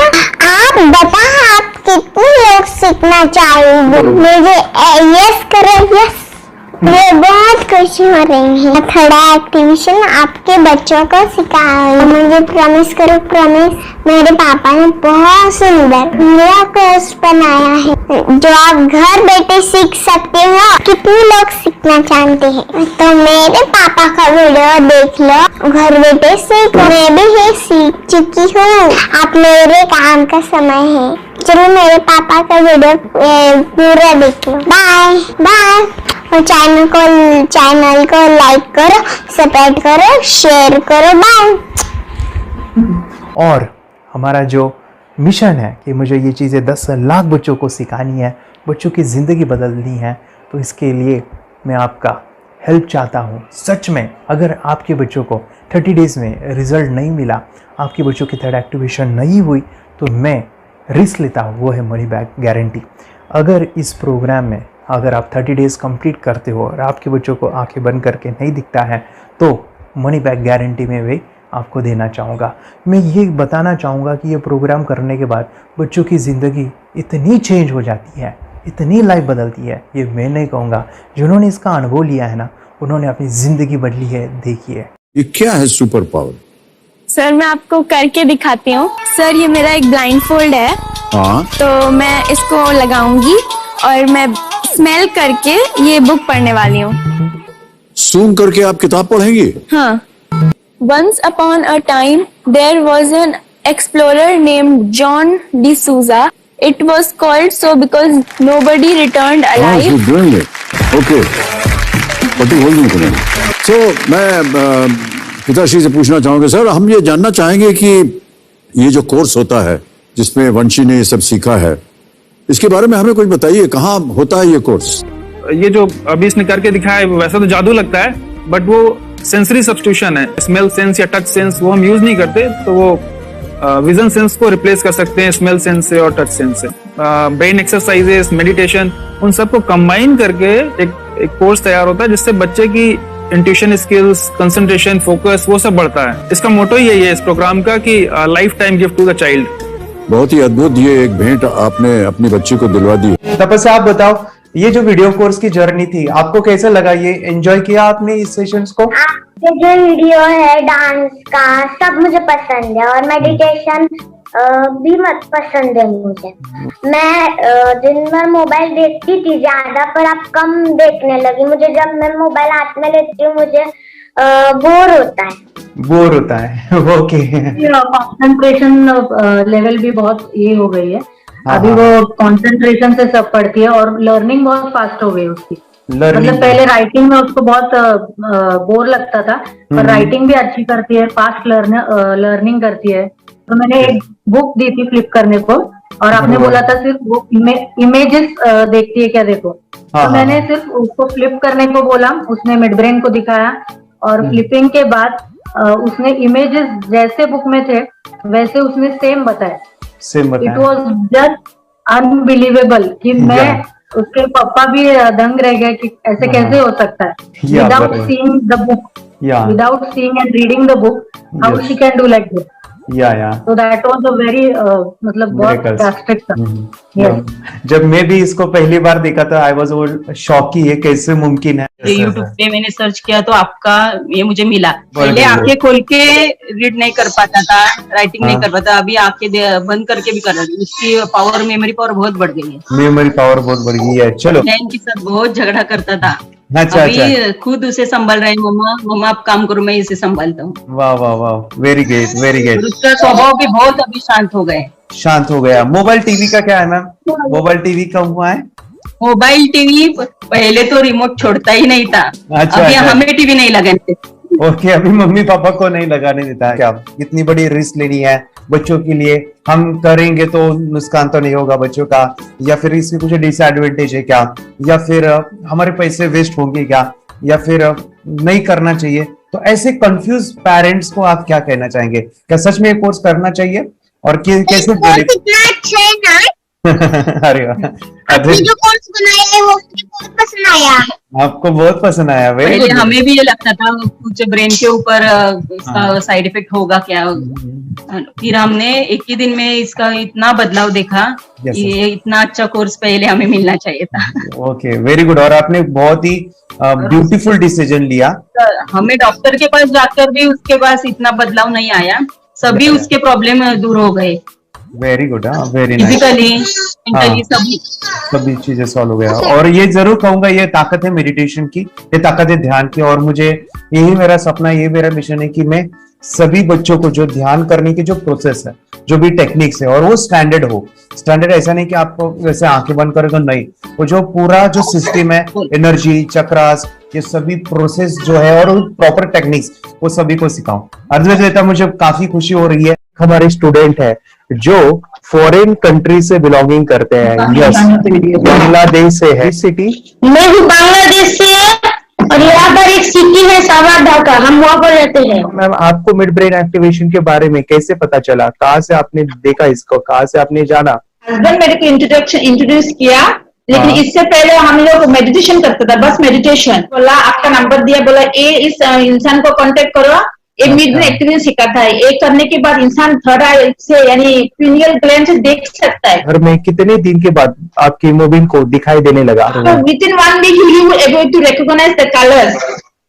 आप बताओ आप कितने लोग सीखना चाहोगे? मुझे यस करो यस। मैं बहुत खुशी हो रही है। थोड़ा एक्टिविशन आपके बच्चों को सिखाओ। मुझे प्रॉमिस करो प्रॉमिस। मेरे पापा ने बहुत सुंदर मेरा कोर्स बनाया है जो आप घर बैठे सीख सकते हो। कितने लोग सीखना चाहते हैं तो मेरे पापा का वीडियो देख लो। घर बैठे सीखो। मैं भी ये सीख चुकी हूँ। आप मेरे काम का समय है। चलो मेरे पापा का वीडियो पूरा देख लो। Bye bye. और चैनल को लाइक करो, सपोर्ट करो, शेयर करो। बाय। और हमारा जो मिशन है कि मुझे ये चीज़ें 10 लाख बच्चों को सिखानी है, बच्चों की ज़िंदगी बदलनी है, तो इसके लिए मैं आपका हेल्प चाहता हूँ। सच में अगर आपके बच्चों को 30 डेज़ में रिज़ल्ट नहीं मिला, आपके बच्चों की थर्ड एक्टिवेशन नहीं हुई, तो मैं रिस्क लेता हूँ, वो है मनी बैक गारंटी। अगर इस प्रोग्राम में अगर आप 30 डेज़ कंप्लीट करते हो और आपके बच्चों को आंखें बंद करके नहीं दिखता है, तो मनी बैक गारंटी में भी आपको देना चाहूँगा। मैं ये बताना चाहूँगा कि ये प्रोग्राम करने के बाद बच्चों की ज़िंदगी इतनी चेंज हो जाती है, इतनी लाइफ बदलती है, ये मैं नहीं कहूँगा। जिन्होंने इसका अनुभव लिया है ना, उन्होंने अपनी ज़िंदगी बदली है। देखिए ये क्या है सुपर पावर? सर मैं आपको करके दिखाती हूँ। सर ये मेरा एक ब्लाइंड फोल्ड है। हाँ। तो मैं इसको लगाऊंगी और मैं स्मेल करके ये बुक पढ़ने वाली हूँ। सूंघ करके आप किताब पढ़ेंगी? हाँ। Once upon a time, there was an explorer named John D'Souza. It was called so because nobody returned alive. You're doing it. Okay. What are you holding tonight? So, मैं पिताश्री से पूछना चाहूँगा सर, हम ये जानना चाहेंगे कि ये जो कोर्स होता है जिसमें वंशी ने ये सब सीखा है, इसके बारे में हमें कुछ बताइए। कहाँ होता है ये कोर्स? ये जो अभी इसने करके दिखाया है वैसा तो जादू लगता है, बट वो सेंसरी सब्स्टिट्यूशन है। स्मेल सेंस या टच सेंस वो हम यूज नहीं करते, तो वो विजन सेंस को रिप्लेस कर सकते हैं स्मेल सेंस से और टच सेंस से। ब्रेन एक्सरसाइजेस, मेडिटेशन, उन सबको कंबाइन करके एक कोर्स तैयार होता है जिससे बच्चे की इंट्यूशन स्किल्स, कंसंट्रेशन, फोकस वो सब बढ़ता है। इसका मोटो ही यही है इस प्रोग्राम का कि lifetime gift to the child. बहुत ही अद्भुत ये एक भेंट आपने अपनी बच्ची को दिलवा दी। तपस्या आप बताओ, ये जो वीडियो कोर्स की जर्नी थी आपको कैसा लगा? ये एंजॉय किया आपने इस सेशंस को? आपके जो वीडियो है डांस का सब मुझे पसंद है और मेडिटेशन भी मत पसंद है मुझे। मैं दिन भर मोबाइल देखती थी ज्यादा, पर अब कम देखने लगी। मुझे जब मैं मोबाइल हाथ में लेती हूँ मुझे बोर होता है। ओके। कंसंट्रेशन लेवल भी बहुत ये हो गई है। अभी वो कंसंट्रेशन से सब पढ़ती है और लर्निंग बहुत फास्ट हो गई उसकी। मतलब पहले राइटिंग में उसको बहुत बोर लगता था, पर राइटिंग भी अच्छी करती है, फास्ट लर्निंग करती है। तो मैंने एक बुक दी थी फ्लिप करने को और आपने बोला था सिर्फ वो इमेजेस देखती है क्या, देखो। तो मैंने सिर्फ उसको फ्लिप करने को बोला, उसने मिड ब्रेन को दिखाया और फ्लिपिंग के बाद उसने इमेजेस जैसे बुक में थे वैसे उसने सेम बताया। इट वॉज जस्ट अनबिलीवेबल कि मैं उसके पापा भी दंग रह गए कि ऐसे कैसे हो सकता है। Without seeing the book, without seeing and reading the book, how she can do like this. So that was a very मतलब बहुत ड्रास्टिक था। जब मैं भी इसको पहली बार देखा था आई वाज शॉक कि ये कैसे मुमकिन है। ये YouTube पे मैंने सर्च किया तो आपका ये मुझे मिला। पहले आंखें खोल के रीड नहीं कर पाता था, राइटिंग नहीं कर पाता, अभी आंखें बंद करके भी कर रही है। उसकी पावर, मेमोरी पावर बहुत बढ़ गई है। मेमोरी पावर बहुत बढ़ गई है। चलो, बहन के साथ बहुत झगड़ा करता था, अच्छा, अभी खुद उसे संभाल रहे हैं। मम्मा आप काम करो, मैं इसे संभालता हूँ। वाह वाह वाह, वेरी ग्रेट वेरी ग्रेट। उसका स्वभाव भी बहुत अभी शांत हो गए। शांत हो गया। मोबाइल टीवी का क्या है मैम? मोबाइल टीवी कब हुआ है? मोबाइल टीवी पहले तो रिमोट छोड़ता ही नहीं था। अच्छा, अभी अच्छा। हमें टीवी नहीं लगाने देते। ओके, अभी मम्मी पापा को नहीं लगाने देता है। क्या इतनी बड़ी रिस्क लेनी है बच्चों के लिए? हम करेंगे तो नुकसान तो नहीं होगा बच्चों का, या फिर इसके कुछ डिसएडवांटेज है क्या, या फिर हमारे पैसे वेस्ट होंगे क्या, या फिर नहीं करना चाहिए? तो ऐसे कंफ्यूज पेरेंट्स को आप क्या कहना चाहेंगे? क्या सच में ये कोर्स करना चाहिए और कैसे इतना अच्छा है ना, अरे वाह, आपने जो कोर्स बनाया है वो मुझे बहुत पसंद आया। आपको बहुत पसंद आया। वेरी पहले गुड। हमें भी ये लगता था कुछ ब्रेन के ऊपर इसका साइड इफेक्ट होगा क्या, फिर हमने एक ही दिन में इसका इतना बदलाव देखा Yes, कि ये इतना अच्छा कोर्स पहले हमें मिलना चाहिए था। Okay, very good. और आपने बहुत ही ब्यूटीफुल डिसीजन लिया। हमें डॉक्टर के पास जाकर भी उसके पास इतना बदलाव नहीं आया, सभी उसके प्रॉब्लम दूर हो गए, very good, very nice. Physically mentally सभी चीजें सॉल्व हो गया। और ये जरूर कहूंगा, ये ताकत है मेडिटेशन की, ये ताकत है ध्यान की। और मुझे यही मेरा सपना, ये मेरा मिशन है कि मैं सभी बच्चों को जो ध्यान करने की जो प्रोसेस है, जो भी टेक्निक्स है, और वो स्टैंडर्ड हो। स्टैंडर्ड ऐसा नहीं कि आपको वैसे आंखें बंद करेगा, नहीं, वो जो पूरा जो सिस्टम है, एनर्जी, चक्रास, ये सभी प्रोसेस जो है और प्रॉपर टेक्निक्स, वो सभी को सिखाऊं। अद्वैत, मुझे काफी खुशी हो रही है। हमारे स्टूडेंट है जो फॉरेन कंट्री से बिलोंगिंग करते हैं। यस, बांग्लादेश से है। सिटी मैं हूँ बांग्लादेश से और यहाँ पर एक सिटी है सावारढाका, हम वहाँ पर रहते हैं। मैम, आपको मिड ब्रेन एक्टिवेशन के बारे में कैसे पता चला? कहाँ से आपने देखा इसको, कहाँ से आपने जाना? हस्बैंड मेरे को इंट्रोड्यूस किया, लेकिन इससे पहले हम लोग मेडिटेशन करते थे, बस मेडिटेशन। बोला आपका नंबर दिया, बोला ये इस इंसान को कांटेक्ट करो, ये मिड ब्रेन एक्टिवेशन सिखाता है। ये करने के बाद इंसान थर्ड आई से यानी पिनियल ग्लैंड से देख सकता है। घर में कितने दिन के बाद आपकी हीमोग्लोबिन को दिखाई देने लगा? So within 1 week you will able to recognize the colors,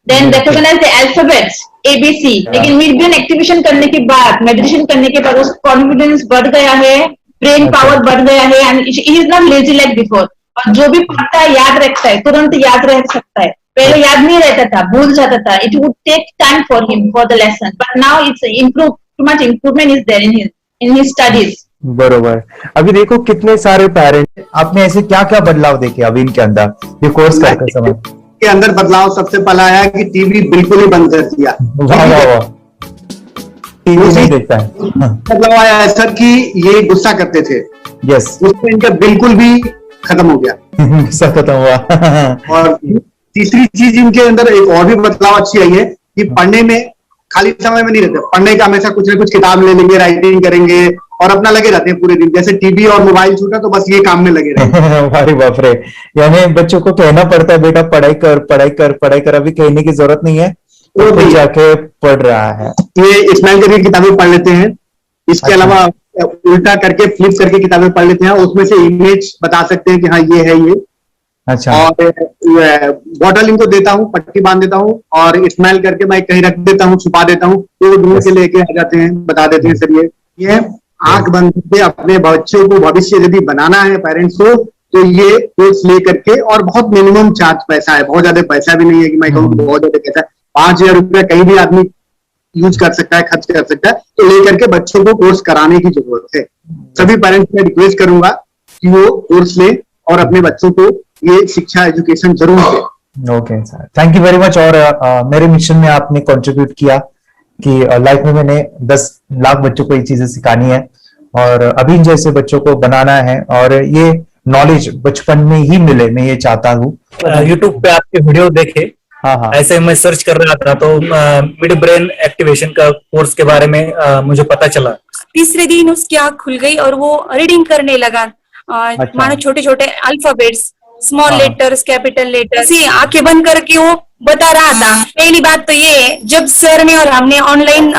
then recognize the alphabets ABC। लेकिन मिड ब्रेन एक्टिवेशन करने के बाद, मेडिटेशन करने के बाद उसका कॉन्फिडेंस बढ़ गया है, ब्रेन पावर बढ़ गया है, and he is not lazy like before. और जो भी पढ़ता है याद रखता है, तुरंत याद रख सकता है। पहले याद नहीं रहता था, भूल जाता था। It would take time for him for the lesson, but now it's improve, too much improvement is there in his studies. बरोबर। अभी देखो कितने सारे पेरेंट्स, आपने ऐसे क्या क्या बदलाव देखे अभी इनके अंदर ये कोर्स करते समय? के अंदर बदलाव सबसे पहला आया कि टीवी बिल्कुल ही बंद कर दिया। वाह वाह वाह, टीवी नहीं देखता है। बदलाव आया है सर कि ये गुस्सा करते थे, यस, उसमें इनका बिल्कुल भी खत्म हो गया। गुस्सा खत्म हुआ। और तीसरी चीज इनके अंदर एक और भी बदलाव अच्छी आई है कि पढ़ने में खाली समय में नहीं रहते, पढ़ने का हमेशा कुछ ना कुछ किताब ले लेंगे, राइटिंग करेंगे और अपना लगे रहते हैं पूरे दिन। जैसे टीवी और मोबाइल छूटा तो बस ये काम में लगे रहते। अरे बाप रे, यानी बच्चों को कहना पड़ता है बेटा पढ़ाई कर, पढ़ाई कर, पढ़ाई कर। अभी कहने की जरूरत नहीं है, वो भी जाके पढ़ रहा है। ये स्माइल करके किताबें पढ़ लेते हैं, इसके अलावा उल्टा करके फ्लिप करके किताबें पढ़ लेते हैं, उसमें से इमेज बता सकते हैं कि हाँ ये है ये। अच्छा। और बॉटल इनको देता हूँ, पट्टी बांध देता हूँ और स्माइल करके मैं कहीं रख देता हूँ, छुपा देता हूँ, तो ढूंढ के लेके आ जाते हैं, बता देते हैं सर ये आंख बंद करके अपने बच्चों को भविष्य यदि बनाना है पेरेंट्स को, तो ये कोर्स ले करके, और बहुत मिनिमम चार्ज पैसा है, बहुत ज्यादा पैसा भी नहीं है कि मैं कहूँ बहुत ज्यादा पैसा है। 5,000 रुपया कहीं भी आदमी यूज कर सकता है, खर्च कर सकता है, तो लेकर के बच्चों को कोर्स कराने की जरूरत है। सभी पेरेंट्स में रिक्वेस्ट करूंगा कि वो कोर्स लें और अपने बच्चों को ये शिक्षा एजुकेशन जरूर दें। Okay sir, thank you very much. और मेरे मिशन में आपने कंट्रीब्यूट किया कि लाइफ में मैंने 10 लाख बच्चों को ये चीजें सिखानी है और अभी जैसे बच्चों को बनाना है, और ये नॉलेज बचपन में ही मिले, मैं ये चाहता हूँ। यूट्यूब पे आपके वीडियो देखे, हाँ, ऐसे मैं सर्च कर रहा था तो मिड ब्रेन एक्टिवेशन का कोर्स के बारे में मुझे पता चला। तीसरे दिन उसकी आंख खुल गई और वो रीडिंग करने लगा। मानो छोटे छोटे alphabets, small letters, capital letters, ऐसी आंखें बंद करके वो बता रहा था। पहली बात तो ये, जब सर ने और हमने ऑनलाइन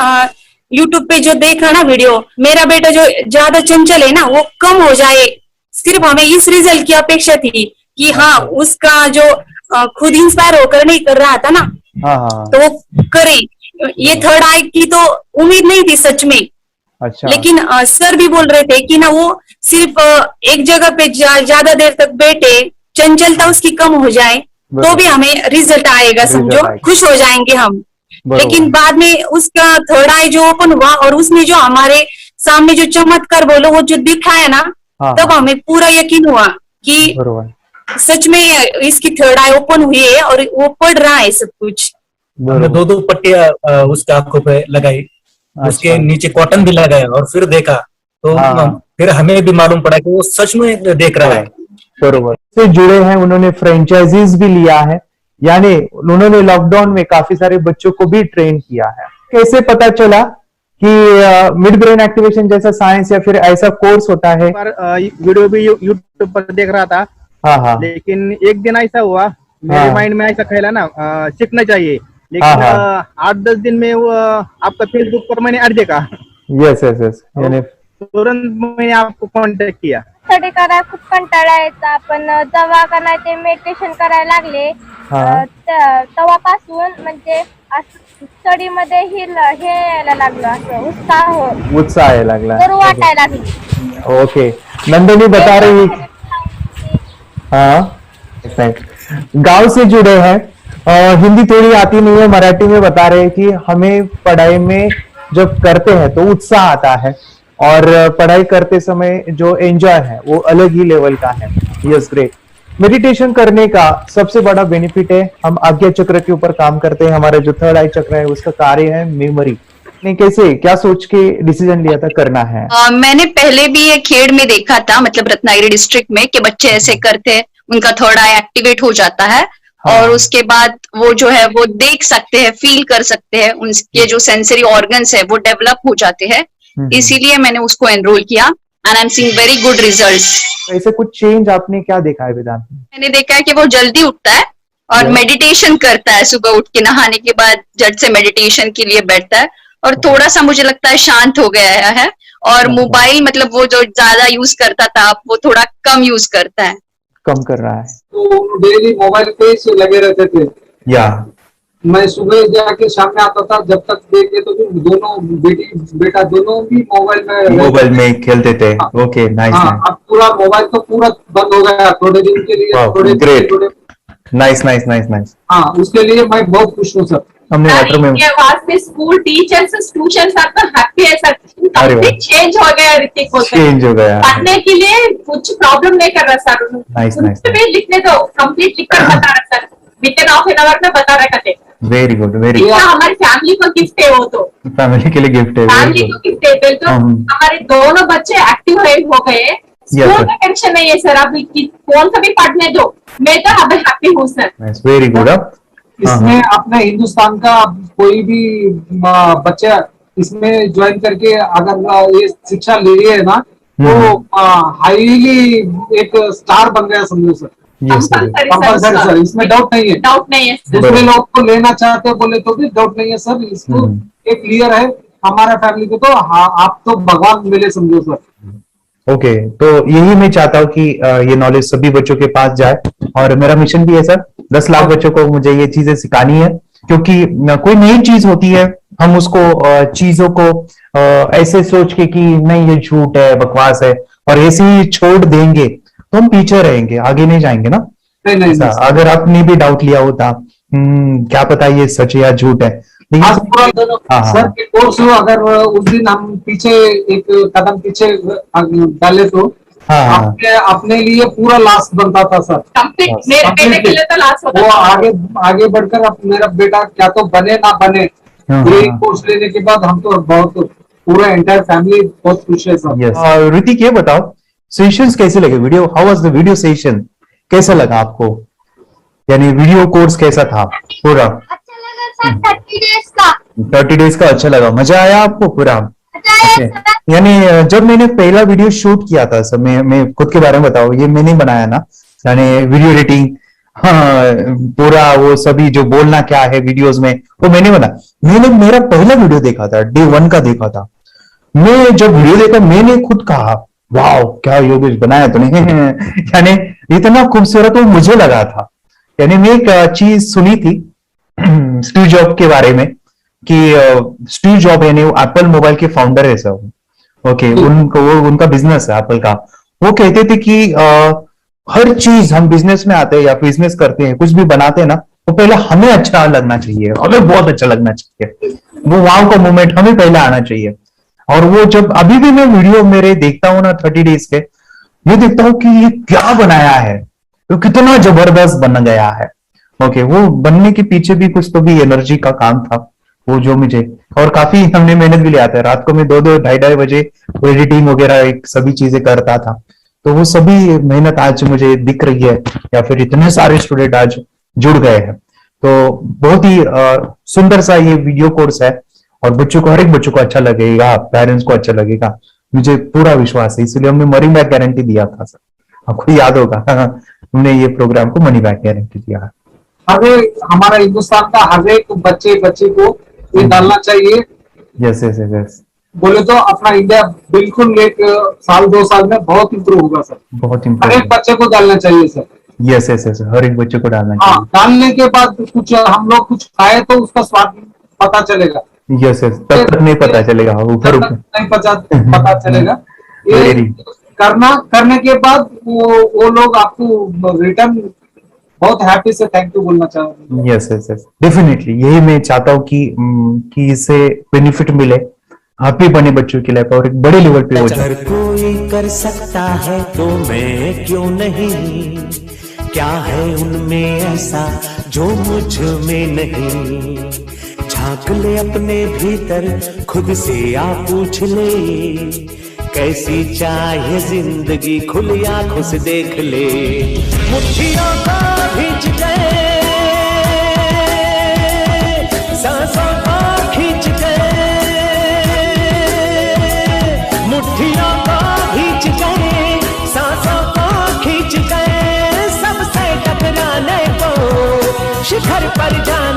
यूट्यूब पे जो देखा ना वीडियो, मेरा बेटा जो ज्यादा चंचल है ना वो कम हो जाए, सिर्फ हमें इस रिजल्ट की अपेक्षा थी कि हाँ उसका जो खुद इंस्पायर होकर नहीं कर रहा था ना, तो वो करे। ये थर्ड आई की तो उम्मीद नहीं थी सच में। अच्छा। लेकिन सर भी बोल रहे थे कि ना वो सिर्फ एक जगह पे ज्यादा देर तक बैठे, चंचलता उसकी कम हो जाए तो भी हमें रिजल्ट आएगा, समझो खुश हो जाएंगे हम। लेकिन बाद में उसका थर्ड आई जो ओपन हुआ और उसने जो हमारे सामने जो चमत्कार बोलो वो जो दिखाया ना, तब हमें पूरा यकीन हुआ कि सच में इसकी थर्ड आई ओपन हुई है और वो पढ़ रहा है सब कुछ। हमने 2 पट्टियां उसके आंखों पे लगाई, उसके नीचे कॉटन भी लगाया और फिर देखा तो फिर हमें भी मालूम पड़ा कि वो सच में देख रहा है। बरोबर से जुड़े हैं, उन्होंने फ्रेंचाइजीज भी लिया है, यानी उन्होंने लॉकडाउन में काफी सारे बच्चों को भी ट्रेन किया है। कैसे पता चला कि मिड ब्रेन एक्टिवेशन जैसा साइंस या फिर ऐसा कोर्स होता है? वीडियो भी यूट्यूब पर देख रहा था। हाँ। लेकिन एक दिन ऐसा हुआ मेरे माइंड में ऐसा ख्याल है ना सीखना चाहिए, लेकिन 8-10 दिन में वो आपका फेसबुक पर मैंने ऐड देखा। यस यस यस, यानी तुरंत मैंने आपको कॉन्टॅक्ट किया। स्टडी करायला खूप कंटाळा यायचा, पण जेव्हा का नाही ते मेडिटेशन करायला लागले तेव्हापासून म्हणजे स्टडी मध्ये हे यायला लागलं, असं उत्साह यायला लागला, बरं वाटायला लागली। ओके, नंदिनी बता रही हाँ गांव से जुड़े हैं, हिंदी थोड़ी आती नहीं है, मराठी में बता रहे हैं कि हमें पढ़ाई में जब करते हैं तो उत्साह आता है और पढ़ाई करते समय जो एंजॉय है वो अलग ही लेवल का है। Yes great. मेडिटेशन करने का सबसे बड़ा बेनिफिट है, हम आज्ञा चक्र के ऊपर काम करते हैं, हमारा जो थर्ड आई चक्र है उसका कार्य है मेमोरी। ने कैसे क्या सोच के डिसीजन लिया था करना है? मैंने पहले भी ये खेड़ में देखा था, मतलब रत्नागिरी डिस्ट्रिक्ट में, कि बच्चे ऐसे करते हैं, उनका थर्ड आई एक्टिवेट हो जाता है। और उसके बाद वो जो है वो देख सकते हैं, फील कर सकते हैं, उनके जो सेंसरी ऑर्गन्स है वो डेवलप हो जाते हैं। इसीलिए मैंने उसको एनरोल किया and I am seeing very good results. ऐसे कुछ चेंज आपने क्या देखा है वेदांत में? मैंने देखा है कि वो जल्दी उठता है और मेडिटेशन करता है, सुबह उठ के नहाने के बाद झट से मेडिटेशन के लिए बैठता है और थोड़ा सा मुझे लगता है शांत हो गया है। और मोबाइल मतलब वो जो ज्यादा यूज करता था वो थोड़ा कम यूज करता है, कम कर रहा है। तो डेली मोबाइल पे ही लगे रहते थे। या मैं सुबह जाके शाम में आता था, जब तक देखे तो दोनों बेटा दोनों भी मोबाइल में खेलते थे। Okay nice. अब पूरा मोबाइल तो पूरा बंद हो गया थोड़े दिन के लिए। Great, nice nice nice nice. हाँ, उसके लिए मैं बहुत खुश हूँ सर। हमने इनके वास्ते स्कूल टीचर्स ट्यूशन सब तो हैप्पी है सर, कंप्लीट चेंज हो गया ऋतिक को, चेंज हो गया, पढ़ने के लिए कुछ प्रॉब्लम नहीं कर रहा सर। Nice nice. लिखने दो, कंप्लीट लिखकर बता रहा sir, with in half an hour में बता रहा है। Very good, very good. हमारी फैमिली को गिफ्ट है, वो तो फैमिली के लिए गिफ्ट है, फैमिली को गिफ्ट है। तो हमारे दोनों बच्चे एक्टिव हो गए, स्कूल का टेंशन नहीं है सर, अभी कौन सा भी पढ़ने दो, मैं तो अब हैप्पी हूँ सर। Very good. इसमें अपने हिंदुस्तान का कोई भी बच्चा इसमें ज्वाइन करके अगर ये शिक्षा ले रही है ना तो हाईली एक स्टार बन गया समझो सर। कंपल्सरी सर, इसमें डाउट नहीं है, दूसरे लोग को लेना चाहते हो बोले तो भी डाउट नहीं है सर, इसको एक क्लियर है हमारा फैमिली को। तो आप तो भगवान मिले समझो सर। ओके, तो यही मैं चाहता हूँ कि ये नॉलेज सभी बच्चों के पास जाए और मेरा मिशन भी है सर, 10 लाख बच्चों को मुझे ये चीजें सिखानी है, क्योंकि कोई नई चीज होती है हम उसको चीजों को ऐसे सोच के कि नहीं ये झूठ है, बकवास है और ऐसे ही छोड़ देंगे तो हम पीछे रहेंगे, आगे नहीं जाएंगे ना। नहीं, अगर आपने भी डाउट लिया होता क्या पता ये सच है या झूठ है। सर के कोर्स हो, अगर उस दिन हम पीछे एक कदम पीछे डाले तो अपने लिए पूरा लास्ट बनता था सर। मेरे बेटे के लिए तो लास्ट होता था। वो आगे बढ़कर अब मेरा बेटा क्या तो बने ना बने, ये कोर्स लेने के बाद हम तो बहुत पूरा एंटायर फैमिली बहुत खुश है सर। ऋतिक ये बताओ सेशंस कैसे लगे, video how was the video session, कैसा लगा आपको, यानी वीडियो कोर्स कैसा था पूरा? 30 डेज का अच्छा लगा, मजा आया आपको पूरा? यानी जब मैंने पहला वीडियो शूट किया था सर, मैं खुद के बारे में बताऊं, ये मैंने बनाया ना, यानी वीडियो एडिटिंग, हाँ पूरा वो सभी जो बोलना क्या है वीडियोस में वो मैंने बना। मैंने मेरा पहला वीडियो देखा था, डे 1 का देखा था। मैं जब वीडियो देखा मैंने खुद कहा वाह क्या योगेश बनाया तूने यानी इतना खूबसूरत वो मुझे लगा था। यानी मैं एक चीज सुनी थी स्टीव जॉब के बारे में कि स्टीव जॉब यानी वो एप्पल मोबाइल के फाउंडर है सब। ओके, उनका बिजनेस है एप्पल का। वो कहते थे कि हर चीज हम बिजनेस में आते हैं या बिजनेस करते हैं, कुछ भी बनाते हैं ना, वो पहले हमें अच्छा लगना चाहिए, हमें बहुत अच्छा लगना चाहिए, वो वाव का मोमेंट हमें पहले आना चाहिए। और वो जब अभी भी मैं वीडियो मेरे देखता हूँ ना 30 डेज के, मैं देखता हूँ कि ये क्या बनाया है, तो कितना जबरदस्त बन गया है। ओके, वो बनने के पीछे भी कुछ तो भी एनर्जी का काम था वो, जो मुझे, और काफी हमने मेहनत भी लिया था। रात को मैं 2-2 ढाई बजे वो एडिटिंग वगैरह सभी चीजें करता था। तो वो सभी मेहनत आज मुझे दिख रही है, या फिर इतने सारे स्टूडेंट आज जुड़ गए हैं। तो बहुत ही सुंदर सा ये वीडियो कोर्स है, और बच्चों को, हर एक बच्चों को अच्छा लगेगा, पेरेंट्स को अच्छा लगेगा, मुझे पूरा विश्वास है। इसलिए हमने मनी बैक गारंटी दिया था सर, आपको याद होगा हमने ये प्रोग्राम को मनी बैक गारंटी दिया। हमारा हिंदुस्तान का हर एक बच्चे को ये डालना चाहिए। यस यस यस, बोले तो अपना इंडिया बिल्कुल 1 साल 2 साल में बहुत इम्प्रूव होगा सर। बहुत हर इम्पोर्टेंट। एक बच्चे को डालना चाहिए सर। यस यस यस, हर एक बच्चे को डालना चाहिए। हाँ, डालने के बाद कुछ हम लोग कुछ खाए तो उसका स्वाद पता चलेगा। यस यस, तब तक नहीं पता चलेगा, ऊपर ऊपर नहीं पता चलेगा। ये करने के बाद वो लोग आपको रिटर्न बहुत हैप्पी से थैंक यू बोलना चाहूंगा। यस यस यस, डेफिनेटली यही मैं चाहता हूँ कि इससे बेनिफिट मिले हैप्पी बने बच्चों की लाइफ, और एक बड़े लेवल पे हो जाए। अगर कोई कर सकता है तो मैं क्यों नहीं, क्या है उनमें ऐसा जो मुझ में नहीं। झांक ले अपने भीतर, खुद से आ पूछ ले, कैसी चाहे जिंदगी, खुली आंखों से देख ले। मुट्ठियों को खींच गए, सांसों को खींच गए, मुट्ठियों को खींच गए, सांसों को खींच गए, सबसे टकराने को शिखर पर जाने